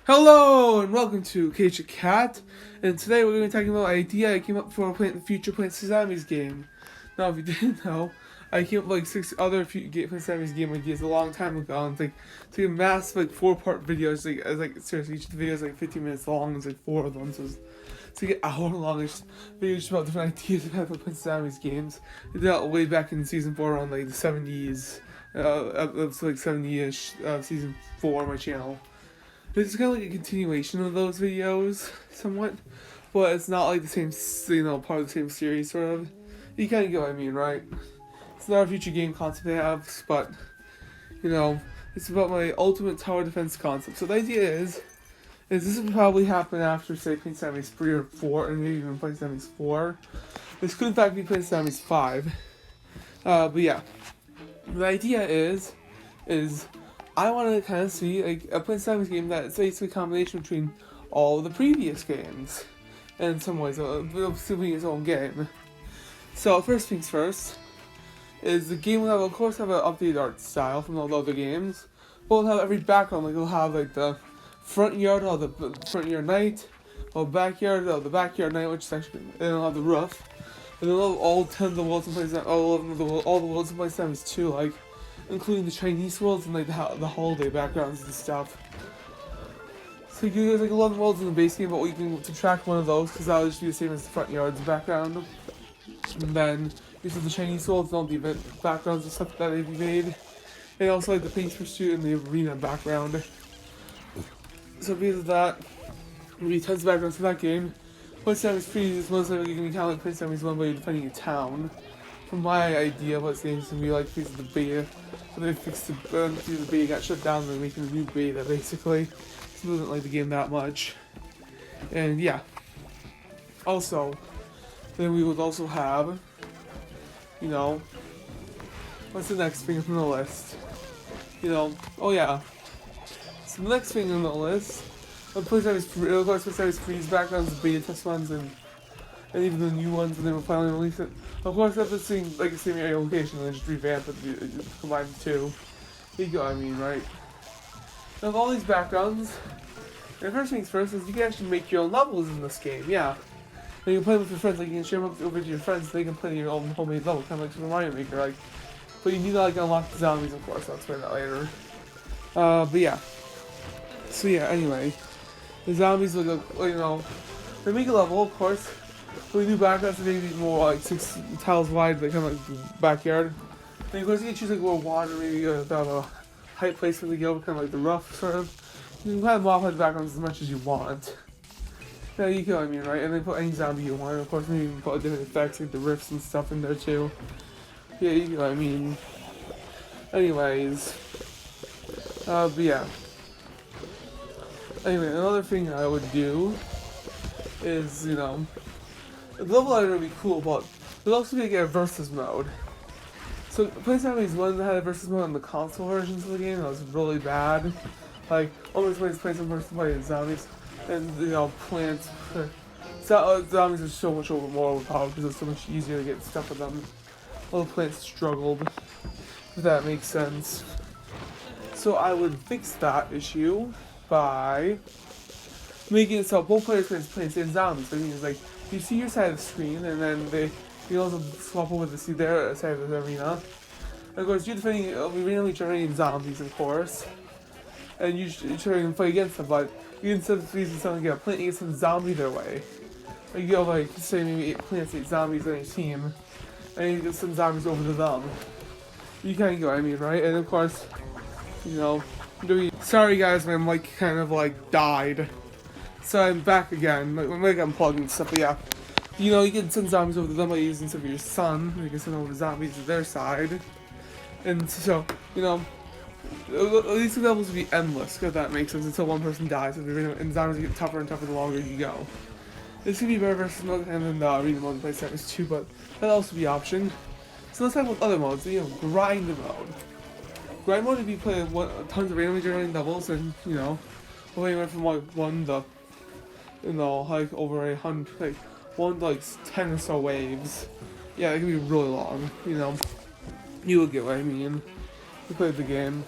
Hello and welcome to Cage Cat, and today we're going to be talking about an idea I came up for playing the future Plants vs. Zombies game. Now, if you didn't know, I came up with like 6 other Plants vs. Zombies game ideas a long time ago, and it's like a massive 4-part video. It's like seriously, each of the videos is like 15 minutes long. There's like 4 of them, so it's like an hour-longish video just about different ideas of how to play Plants vs. Zombies games. I did that way back in season 4 around like the 70s. It's like 70-ish season 4 on my channel. It's kind of like a continuation of those videos, somewhat, but it's not like the same, part of the same series, sort of. You kind of get what I mean, right? It's not a future game concept I have, but, it's about my ultimate tower defense concept. So the idea is this will probably happen after, say, Plants vs. Zombies 3 or 4, and maybe even Plants vs. Zombies 4. This could in fact be Plants vs. Zombies 5. But yeah. The idea is I want to kind of see like a Plants vs. Zombies game that's basically a combination between all the previous games, and in some ways, still being its own game. So first things first, is the game will of course have an updated art style from all the other games, but it'll have every background. Like it'll have like the front yard, or the front yard night, or backyard, or the backyard night, which section, and it'll have the roof, and it'll have all 10 of the worlds in Plants vs. all the worlds in Plants vs. Zombies 2, like, including the Chinese worlds and like the holiday backgrounds and stuff. So there's like 11 worlds in the base game, but we can subtract one of those because that'll just be the same as the front yard's background. And then these are the Chinese worlds and all the event backgrounds and stuff that they've made, and also like the police pursuit and the arena background. So because of that, there'll be tons of backgrounds for that game. Plants vs. Zombies 3 is most likely going to be kind of like Plants vs. Zombies 1, but you're defending a town. From my idea of what this game's going to be like, because of the beta, so they fixed the beta got shut down, and they're making a new beta basically. So it doesn't like the game that much. And yeah. Also, then we would also have, what's the next thing on the list? Oh yeah. So the next thing on the list, of course, Plants vs. Zombies 3's backgrounds, the beta test ones, and even the new ones when they will finally release it. Of course, that's the same, like the same area location, and then just revamp it, combine the two. You get what I mean, right? Now, with all these backgrounds, the first things first is you can actually make your own levels in this game, yeah. And you can play with your friends, like you can share them over to your friends, so they can play your own homemade level, kind of like Super Mario Maker, like. But you need to like unlock the zombies, of course. I'll explain that later. But yeah. So yeah. Anyway, the zombies will go, they make a level, of course. So we do backgrounds, maybe more like 6 tiles wide, like kind of like the backyard. And of course you can choose like more water, maybe about a height place for the go, kind of like the rough sort of. You can kind of modify the backgrounds as much as you want. Yeah, you get what I mean, right? And then put any zombie you want. Of course, maybe you can put different effects like the rifts and stuff in there too. Yeah, you get what I mean. Anyways, but yeah. Anyway, another thing I would do is, the level editor would be cool, but there'd also be like a versus mode. So Plants vs. Zombies 1 had a versus mode on the console versions of the game that was really bad. Like, almost playing Plants vs. Zombies, and Plants. Zombies are so much more overpowered because it's so much easier to get stuff with them. All the Plants struggled, if that makes sense. So I would fix that issue by making it so both players can play and zombies. So it's like you see your side of the screen, and then you also swap over to see their side of the arena. And of course, you're defending randomly generating zombies, of course, and you try to play against them. But you can send someone get a plant, you can send a zombie their way. Like you go like say maybe 8 plants, 8 zombies on your team, and you can send zombies over to them. You kind of get what I mean, right? And of course, sorry guys, my mic kind of like died. So I'm back again, like unplugging and stuff, but yeah. You can send zombies over to them by using some of your sun. You can send over zombies to their side. And so, these levels will be endless, if that makes sense, until one person dies. And zombies get tougher and tougher the longer you go. This could be better versus mode, and then the arena mode in Plants vs. Zombies 2, but that'll also be an option. So let's talk about other modes, grind mode. Grind mode would be playing tons of randomly generating levels, and, anywhere from like 1 to, like over 100, like 1 to like 10 or so waves. Yeah, it can be really long, You will get what I mean. You played the game.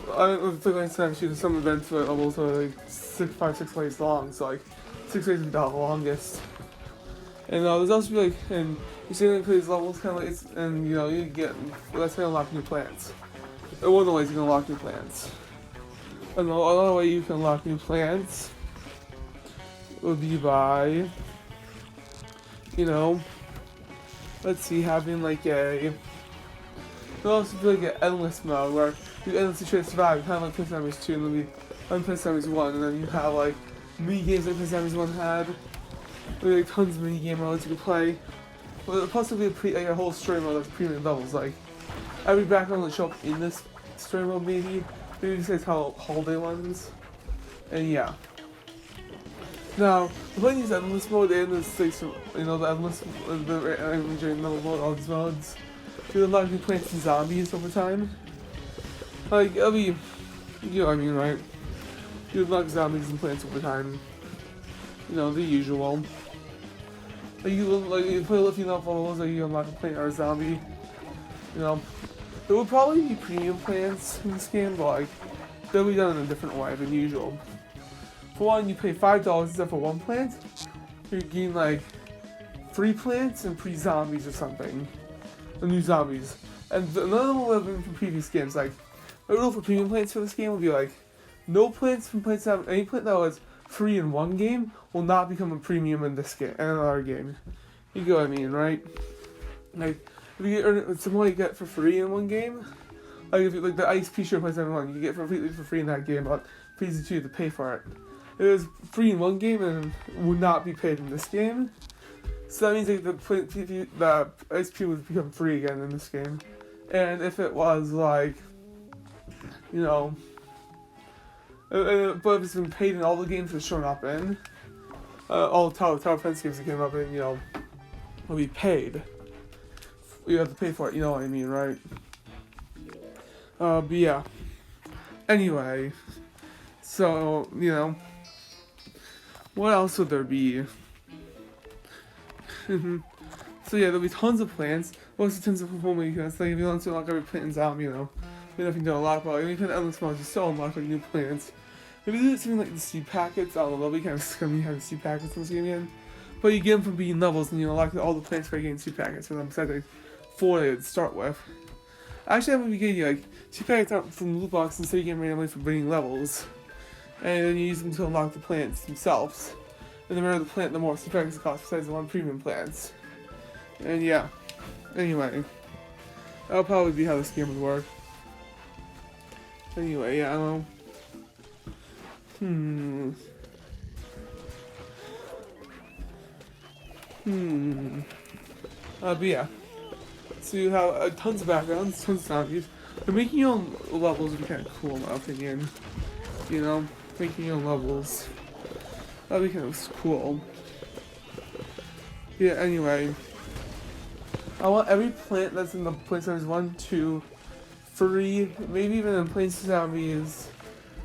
It's like sometimes some events where levels are like 6 plays long, so like 6 plays would be the longest. And there's also be like, and you see like these levels kind of like, and you know you get that's how you unlock new plants. One of the ways you can unlock new plants. Another way you can unlock new plants would be by, you know, let's see, having like a. There'll also be like an endless mode where you endlessly try to survive, kind of like Prince Enemies 2 and then be Prince Enemies 1, and then you have like mini games like Prince Enemies 1 had. There's like tons of mini game modes you can play. But possibly like a whole story mode that's premium levels. Like every background will show up in this story mode maybe besides how holiday ones. And yeah. Now, playing these endless mode and this like you know the endless during level mode, all these modes. You unlock new plants and zombies over time. Like, it'll be, you know what I mean, right? You unlock zombies and plants over time. You know, the usual. Like, you play a few levels, like you unlock a plant or a zombie. You know, there would probably be premium plants in this game, but like, they'll be done in a different way than usual. For one, you pay $5 instead for one plant. You're getting like free plants and free zombies or something. New zombies. And another one would have been from previous games, like, the rule for premium plants for this game would be like, no plants from plants that any plant that was free in one game will not become a premium in this game, in another game. You get what I mean, right? Like, if you get some more you get for free in one game, like if you like the ice pea shirt plants everyone, you get completely for free in that game, but Phase 2 you have to pay for it. It was free in one game and would not be paid in this game. So that means like the XP would become free again in this game. And if it was like, you know, but if it's been paid in all the games it's shown up in, all the Tower Defense games that came up in, you know, will be paid. You have to pay for it, you know what I mean, right? But yeah. Anyway, so, you know, what else would there be? So yeah, there'll be tons of plants, also tons of performing mechanics. Like if you want to unlock every plant in zombie, you know, you nothing to unlock, but like, if you put endless modes, you still unlock like new plants. Maybe do something like the seed packets. I don't know, they'll be kind of scummy having seed packets in this game again. But you get them from beating levels, and you unlock all the plants by getting seed packets for them. Besides like 4 they would start with. Actually, I'm gonna be getting you like seed packets out from loot boxes instead of getting randomly from beating levels, and then you use them to unlock the plants themselves. And the rarer the plant, the more seed packets cost, besides the one premium plants. And yeah, anyway, that'll probably be how this game would work. Anyway, yeah, I don't know. But yeah, so you have tons of backgrounds, tons of zombies. But making your own levels would be kind of cool in my opinion. You know, making your own levels. That'd be kind of cool. Yeah, anyway. I want every plant that's in the Plants Zombies 1, 2, 3, maybe even in Plants Zombies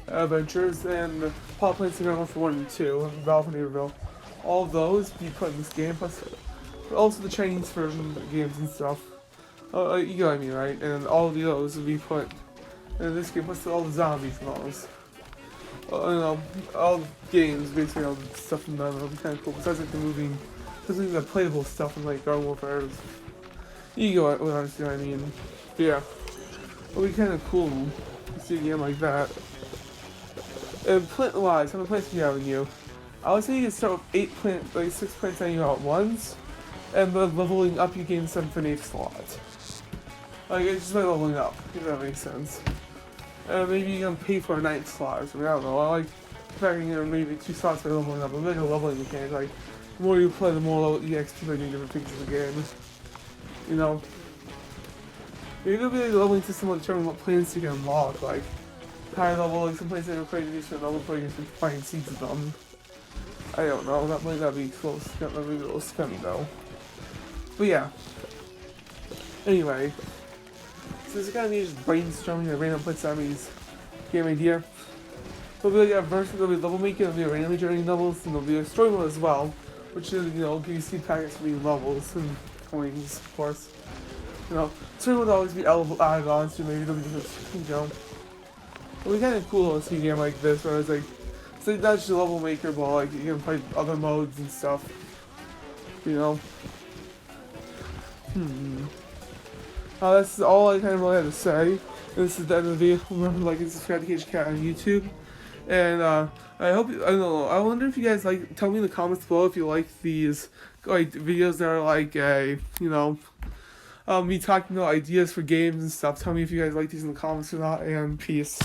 Adventures, and Pop Plants Zombies 1 for 1 and 2, Valve and Naperville. All of those be put in this game, plus also the Chinese version games and stuff. You know what I mean, right? And all of those would be put in this game, plus all the zombies and all those. You know, all the games, basically all the stuff in them, it'll be kind of cool. Besides like the moving, besides like the playable stuff in like Garden Warfare. You go what I mean. But yeah, it'll be kind of cool to see a game like that. And plant-wise, how many plants do you have in you? I would say you can start with 6 plants on you at once, and then leveling up you gain 7th and 8th slot. Like, it's just by leveling up, if that makes sense. Maybe you can pay for a 9th slot or something, I don't know. I like packing in maybe 2 slots by leveling up, but like a leveling mechanic, like, the more you play, the more EXP by doing different things in the game. You know? Maybe it'll be like a leveling system will determine what plants you can unlock, like, higher level, like some plants that require to do certain level before you can find seeds of them. I don't know, that might not be close, that might be a little scummy though. But yeah. Anyway. So this is kind of me just brainstorming a random Plants Zombies game idea. There'll be like a version, there'll be level making, there'll be a randomly generating levels, and there'll be a story mode as well, which is, you know, give you seed packets for being levels and coins, of course. You know, story mode will always be added on to, maybe there'll be different, you know, It'd be kind of cool to see a game like this where it's like not just a level maker, but like you can play other modes and stuff. You know. That's all I kind of really had to say. This is the end of the video. Remember to like and subscribe to Cage Cat on YouTube. And I hope, I don't know, I wonder if you guys like, tell me in the comments below if you like these like videos that are like me talking about ideas for games and stuff. Tell me if you guys like these in the comments or not, and peace.